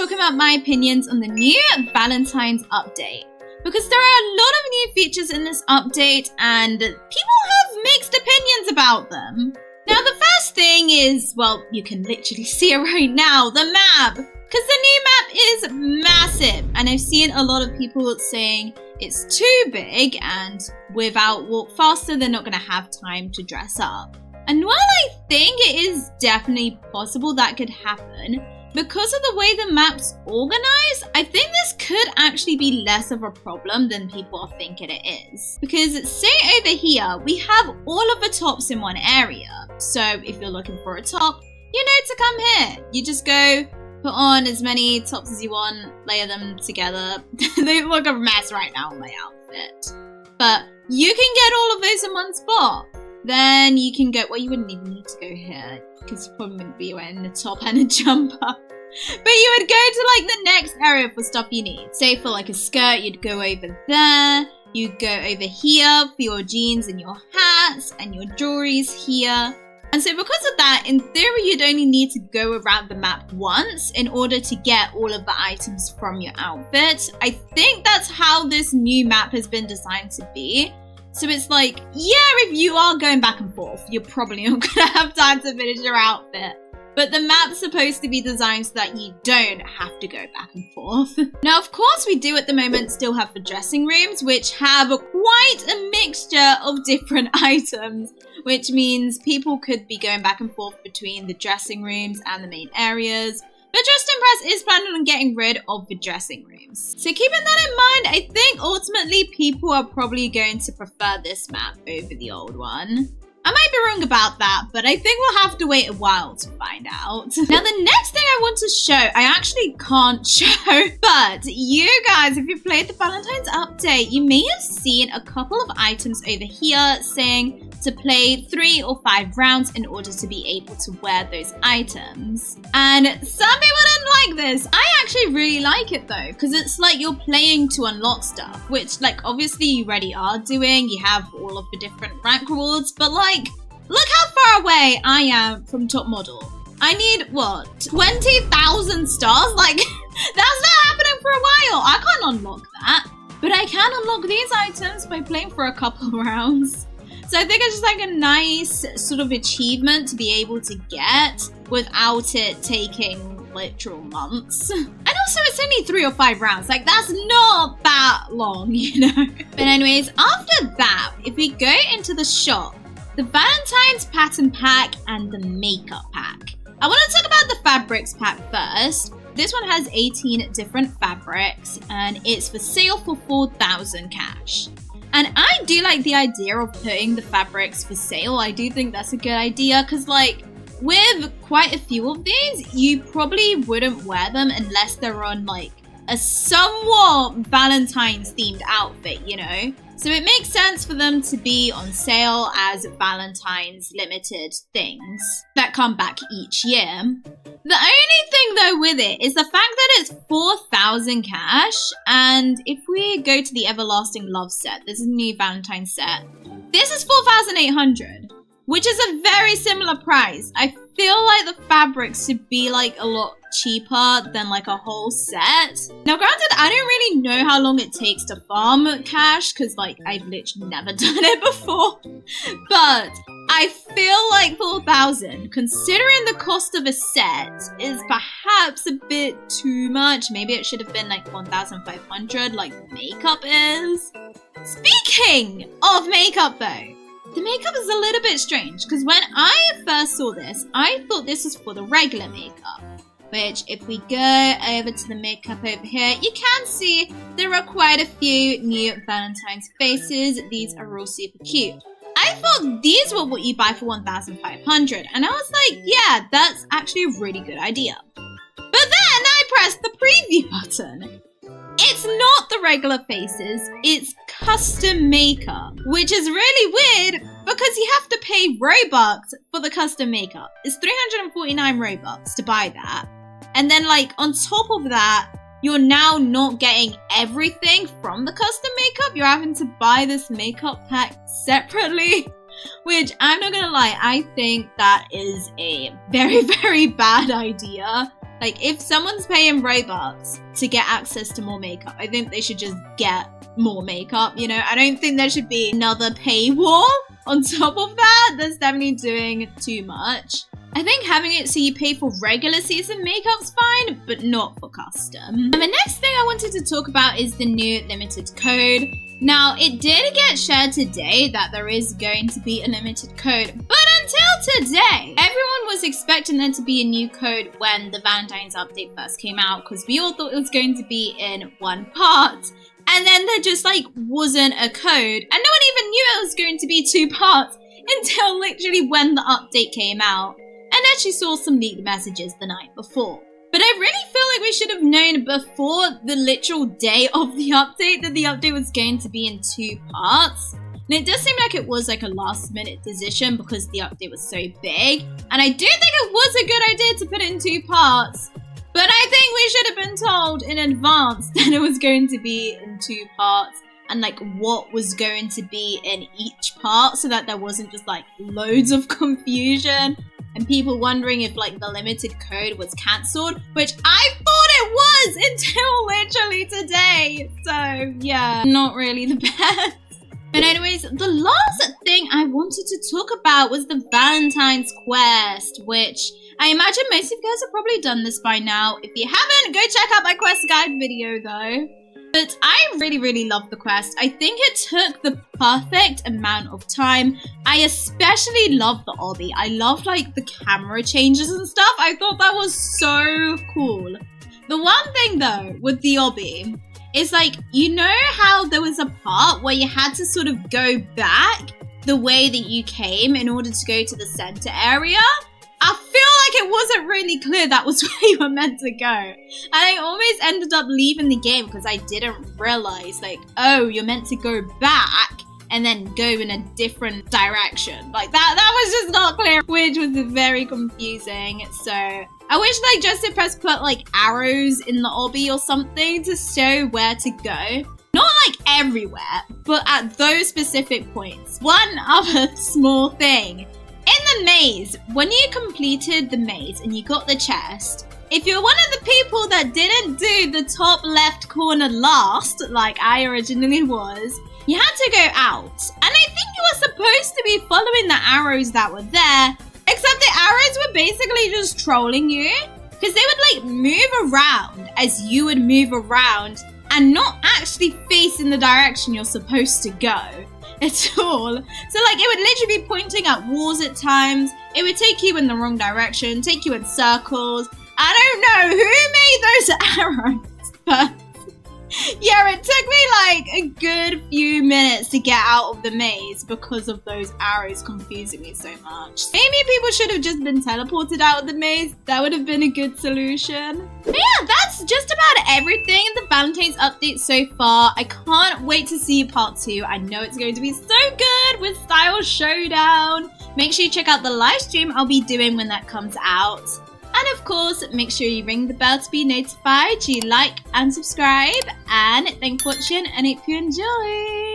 talking about my opinions on the new Valentine's update. Because there are a lot of new features in this update and people have mixed opinions about them. Now the first thing is, well, you can literally see it right now, the map. Because the new map is massive and I've seen a lot of people saying it's too big and without Walk Faster they're not going to have time to dress up. And while I think it is definitely possible that could happen, because of the way the map's organized, I think this could actually be less of a problem than people are thinking it is. Because say over here, we have all of the tops in one area. So if you're looking for a top, you know to come here. You just go, put on as many tops as you want, layer them together. They look a mess right now on my outfit. But you can get all of those in one spot. Then you can go, well, you wouldn't even need to go here because you probably wouldn't be wearing the top and a jumper. But you would go to like the next area for stuff you need. Say for like a skirt, you'd go over there. You'd go over here for your jeans and your hats and your jewelries here. And so because of that, in theory, you'd only need to go around the map once in order to get all of the items from your outfit. I think that's how this new map has been designed to be. So it's like, yeah, if you are going back and forth, you're probably not going to have time to finish your outfit. But the map's supposed to be designed so that you don't have to go back and forth. Now, of course, we do at the moment still have the dressing rooms, which have quite a mixture of different items, which means people could be going back and forth between the dressing rooms and the main areas. But Dressed to Impress is planning on getting rid of the dressing rooms. So keeping that in mind, I think ultimately people are probably going to prefer this map over the old one. I might be wrong about that, but I think we'll have to wait a while to find out. Now, the next thing I want to show, I actually can't show, but you guys, if you played the Valentine's update, you may have seen a couple of items over here saying to play 3 or 5 rounds in order to be able to wear those items. And some people didn't like this. I actually really like it though, because it's like you're playing to unlock stuff, which like obviously you already are doing. You have all of the different rank rewards, but like, look how far away I am from top model. I need, what, 20,000 stars? Like, that's not happening for a while. I can't unlock that. But I can unlock these items by playing for a couple of rounds. So I think it's just like a nice sort of achievement to be able to get without it taking literal months. And also it's only 3 or 5 rounds. Like, that's not that long, you know? But anyways, after that, if we go into the shop, the Valentine's pattern pack and the makeup pack. I want to talk about the fabrics pack first. This one has 18 different fabrics and it's for sale for 4,000 cash. And I do like the idea of putting the fabrics for sale. I do think that's a good idea because like with quite a few of these, you probably wouldn't wear them unless they're on like a somewhat Valentine's themed outfit, you know? So it makes sense for them to be on sale as Valentine's limited things that come back each year. The only thing though with it is the fact that it's 4,000 cash, and if we go to the Everlasting Love set, this is a new Valentine's set, this is 4,800, which is a very similar price. I feel like the fabrics should be like a lot cheaper than like a whole set. Now granted, I don't really know how long it takes to farm cash because like I've literally never done it before, but I feel like 4,000 considering the cost of a set is perhaps a bit too much. Maybe it should have been like 1,500 like makeup is. Speaking of makeup though, the makeup is a little bit strange because when I first saw this, I thought this was for the regular makeup. Which, if we go over to the makeup over here, you can see there are quite a few new Valentine's faces. These are all super cute. I thought these were what you buy for 1,500, and I was like, yeah, that's actually a really good idea. But then I pressed the preview button. It's not the regular faces, it's custom makeup, which is really weird because you have to pay Robux for the custom makeup. It's 349 Robux to buy that. And then like on top of that, you're now not getting everything from the custom makeup. You're having to buy this makeup pack separately, which I'm not gonna lie, I think that is a very, very bad idea. Like, if someone's paying Robux to get access to more makeup, I think they should just get more makeup, you know? I don't think there should be another paywall on top of that. That's definitely doing too much. I think having it so you pay for regular season makeup's fine, but not for custom. And the next thing I wanted to talk about is the new limited code. Now, it did get shared today that there is going to be a limited code, but until today, everyone was expecting there to be a new code when the Valentine's update first came out, because we all thought it was going to be in one part. And then there just like wasn't a code, and no one even knew it was going to be 2 parts until literally when the update came out. And actually saw some leaked messages the night before. But I really feel like we should have known before the literal day of the update that the update was going to be in 2 parts. And it does seem like it was like a last minute decision because the update was so big. And I do think it was a good idea to put it in 2 parts. But I think we should have been told in advance that it was going to be in 2 parts. And like what was going to be in each part so that there wasn't just like loads of confusion. And people wondering if like the limited code was cancelled, which I thought it was until literally today. So yeah, not really the best. But anyways, the last thing I wanted to talk about was the Valentine's quest, which I imagine most of you guys have probably done this by now. If you haven't, go check out my quest guide video though. But I really love the quest. I think it took the perfect amount of time. I especially love the obby. I loved like the camera changes and stuff. I thought that was so cool. The one thing though with the obby is like, you know how there was a part where you had to sort of go back the way that you came in order to go to the center area? I feel like it wasn't really clear that was where you were meant to go. And I always ended up leaving the game because I didn't realize like, oh, you're meant to go back and then go in a different direction. Like that was just not clear, which was very confusing. So I wish like Justin Press put like arrows in the obby or something to show where to go. Not like everywhere, but at those specific points. One other small thing. In the maze, when you completed the maze and you got the chest, if you're one of the people that didn't do the top left corner last, like I originally was, you had to go out. And I think you were supposed to be following the arrows that were there, except the arrows were basically just trolling you, because they would like move around as you would move around and not actually face in the direction you're supposed to go at all. So like it would literally be pointing at walls at times. It would take you in the wrong direction, take you in circles. I don't know who made those arrows, but yeah, it took me like a good few minutes to get out of the maze because of those arrows confusing me so much. Maybe people should have just been teleported out of the maze. That would have been a good solution. But yeah, that's just about everything in the Valentine's update so far. I can't wait to see part 2. I know it's going to be so good with Style Showdown. Make sure you check out the live stream I'll be doing when that comes out. And of course, make sure you ring the bell to be notified, you like and subscribe, and thanks for watching and hope you enjoy.